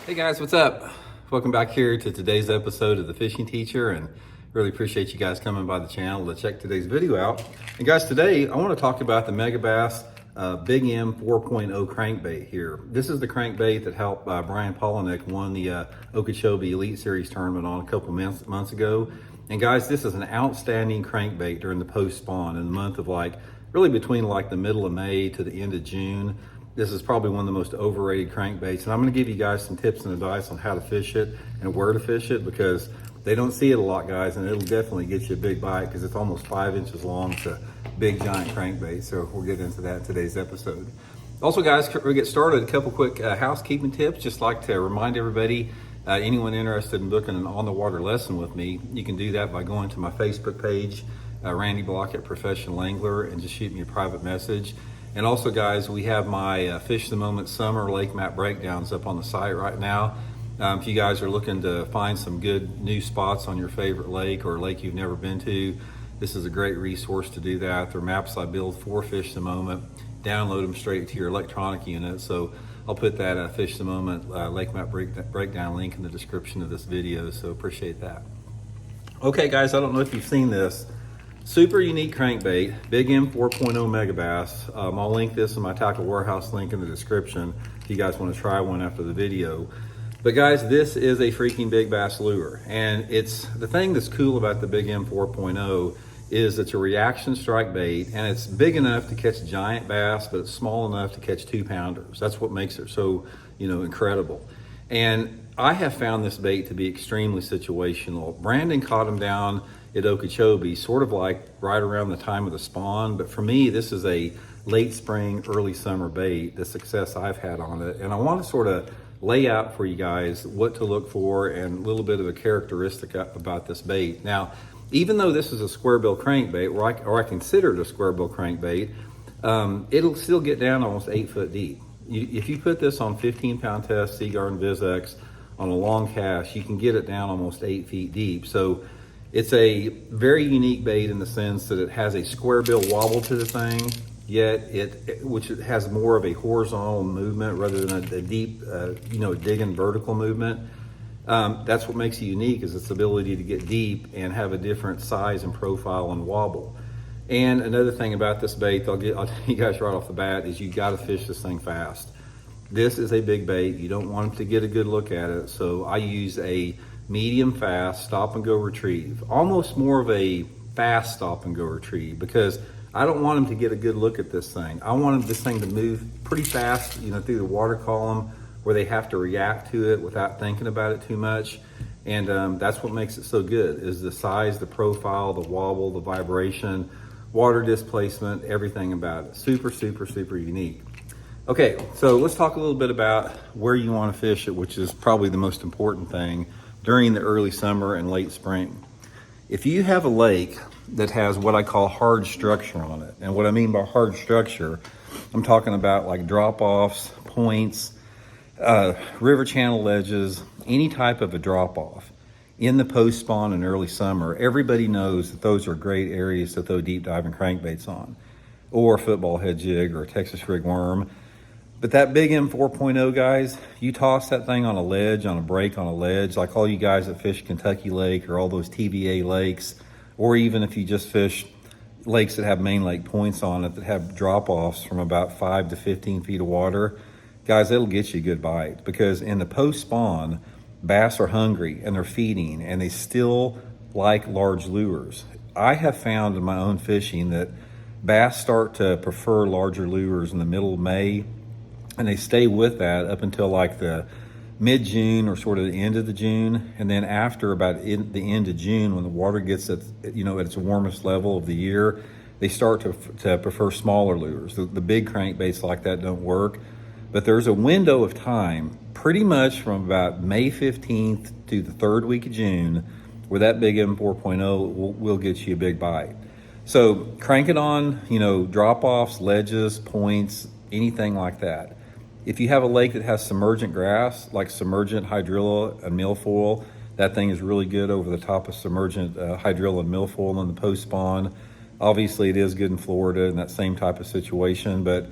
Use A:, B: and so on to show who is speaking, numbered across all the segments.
A: Hey guys, what's up? Welcome back here to today's episode of The Fishing Teacher, and really appreciate you guys coming by the channel to check today's video out. And guys, today I want to talk about the Megabass Big M 4.0 crankbait here. This is the crankbait that helped Brian Polinick won the Okeechobee Elite Series tournament on a couple months ago. And guys, this is an outstanding crankbait during the post spawn in the month of really between the middle of May to the end of June. This is probably one of the most overrated crankbaits, and I'm going to give you guys some tips and advice on how to fish it and where to fish it, because they don't see it a lot, guys, and it'll definitely get you a big bite because it's almost 5 inches long. It's a big giant crankbait, so we'll get into that in today's episode. Also, guys, we get started, a couple quick housekeeping tips. Just like to remind everybody, anyone interested in booking an on-the-water lesson with me, you can do that by going to my Facebook page, Randy Blaukat Professional Angler, and just shoot me a private message. And also, guys, we have my Fish the Moment Summer Lake Map Breakdowns up on the site right now. If you guys are looking to find some good new spots on your favorite lake or a lake you've never been to, this is a great resource to do that. They're maps I build for Fish the Moment. Download them straight to your electronic unit. So I'll put that Fish the Moment Lake Map Breakdown link in the description of this video, so appreciate that. Okay, guys, I don't know if you've seen this. Super unique crankbait, Big M 4.0 Megabass. I'll link this in my Tackle Warehouse link in the description if you guys want to try one after the video. But guys, this is a freaking big bass lure. And it's the thing that's cool about the Big M 4.0 is it's a reaction strike bait, and it's big enough to catch giant bass, but it's small enough to catch 2-pounders. That's what makes it so, incredible. And I have found this bait to be extremely situational. Brandon caught him down at Okeechobee, sort of like right around the time of the spawn. But for me, this is a late spring, early summer bait, the success I've had on it. And I want to sort of lay out for you guys what to look for and a little bit of a characteristic about this bait. Now, even though this is a square bill crankbait, or I consider it a square bill crankbait, it'll still get down almost 8 foot deep. If you put this on 15-pound test, Seaguard VizX, on a long cast, you can get it down almost 8 feet deep. So it's a very unique bait in the sense that it has a square bill wobble to the thing, yet which has more of a horizontal movement rather than a deep, digging vertical movement. That's what makes it unique, is its ability to get deep and have a different size and profile and wobble. And another thing about this bait, I'll tell you guys right off the bat, is you got to fish this thing fast. This is a big bait. You don't want to get a good look at it, so I use a medium fast stop and go retrieve, almost more of a fast stop and go retrieve, because I don't want them to get a good look at this thing. I want this thing to move pretty fast, through the water column, where they have to react to it without thinking about it too much. And that's what makes it so good, is the size, the profile, the wobble, the vibration, water displacement, everything about it. Super, super, super unique. Okay, so let's talk a little bit about where you want to fish it, which is probably the most important thing during the early summer and late spring. If you have a lake that has what I call hard structure on it, and what I mean by hard structure, I'm talking about like drop-offs, points, river channel ledges, any type of a drop-off in the post-spawn and early summer. Everybody knows that those are great areas to throw deep diving crankbaits on, or a football head jig or a Texas rig worm. But that Big M 4.0, guys, you toss that thing on a ledge, on a break on a ledge, like all you guys that fish Kentucky Lake or all those TVA lakes, or even if you just fish lakes that have main lake points on it that have drop-offs from about 5 to 15 feet of water, guys, it'll get you a good bite, because in the post-spawn, bass are hungry and they're feeding, and they still like large lures. I have found in my own fishing that bass start to prefer larger lures in the middle of May, and they stay with that up until like the mid-June or sort of the end of the June. And then after about the end of June, when the water gets at its warmest level of the year, they start to prefer smaller lures. The big crankbaits like that don't work. But there's a window of time, pretty much from about May 15th to the 3rd week of June, where that Big M 4.0 will get you a big bite. So crank it on, drop-offs, ledges, points, anything like that. If you have a lake that has submergent grass, like submergent hydrilla and milfoil, that thing is really good over the top of submergent hydrilla and milfoil in the post-spawn. Obviously, it is good in Florida in that same type of situation, but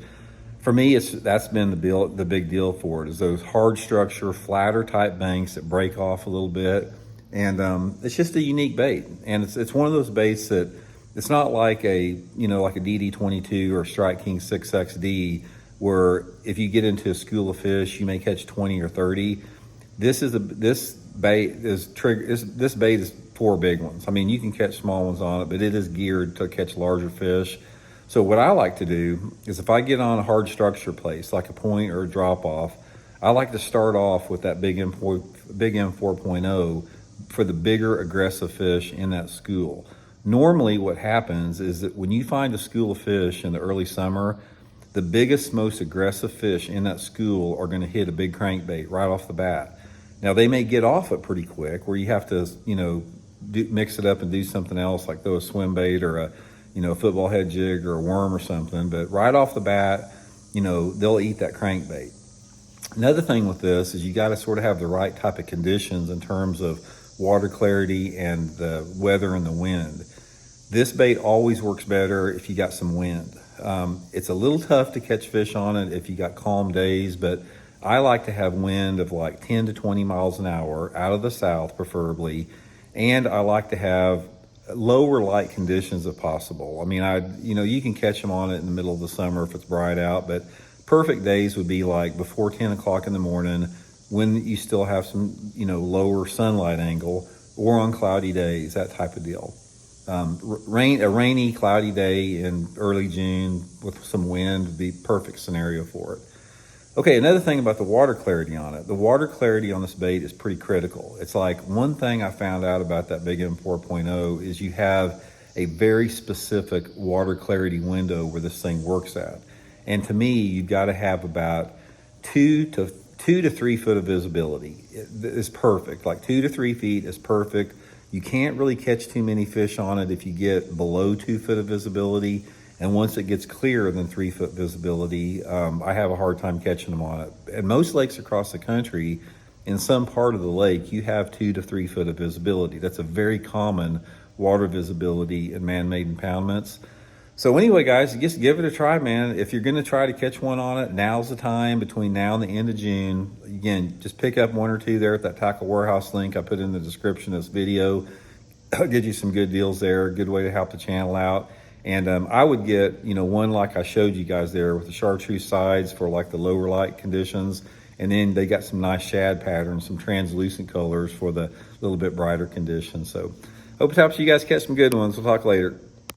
A: For me, that's been the big deal for it, is those hard structure, flatter type banks that break off a little bit. And it's just a unique bait. And it's one of those baits that it's not like like a DD22 or Strike King 6XD, where if you get into a school of fish, you may catch 20 or 30. This bait is for big ones. I mean, you can catch small ones on it, but it is geared to catch larger fish. So what I like to do is, if I get on a hard structure place, like a point or a drop off, I like to start off with that Big M 4.0 for the bigger aggressive fish in that school. Normally what happens is that when you find a school of fish in the early summer, the biggest, most aggressive fish in that school are gonna hit a big crankbait right off the bat. Now they may get off it pretty quick, where you have to, mix it up and do something else, like throw a swim bait or a football head jig or a worm or something. But right off the bat, they'll eat that crankbait. Another thing with this is you got to sort of have the right type of conditions in terms of water clarity and the weather and the wind. This bait always works better if you got some wind. It's a little tough to catch fish on it if you got calm days, but I like to have wind of like 10 to 20 miles an hour out of the south, preferably. And I like to have lower light conditions if possible. I mean, you can catch them on it in the middle of the summer if it's bright out, but perfect days would be like before 10 o'clock in the morning, when you still have some, lower sunlight angle, or on cloudy days, that type of deal. A rainy, cloudy day in early June with some wind would be perfect scenario for it. Okay, another thing about the water clarity on it. The water clarity on this bait is pretty critical. It's like, one thing I found out about that Big M 4.0 is you have a very specific water clarity window where this thing works at. And to me, you've got to have about 2 to 3 foot of visibility. It's perfect. Like 2 to 3 feet is perfect. You can't really catch too many fish on it if you get below 2 foot of visibility. And once it gets clearer than 3 foot visibility, I have a hard time catching them on it. At most lakes across the country, in some part of the lake, you have 2 to 3 foot of visibility. That's a very common water visibility in man-made impoundments. So anyway, guys, just give it a try, man. If you're gonna try to catch one on it, now's the time, between now and the end of June. Again, just pick up 1 or 2 there at that Tackle Warehouse link I put in the description of this video. I'll get you some good deals there, a good way to help the channel out. And I would get, one like I showed you guys there with the chartreuse sides for like the lower light conditions. And then they got some nice shad patterns, some translucent colors for the little bit brighter conditions. So hope it helps you guys catch some good ones. We'll talk later.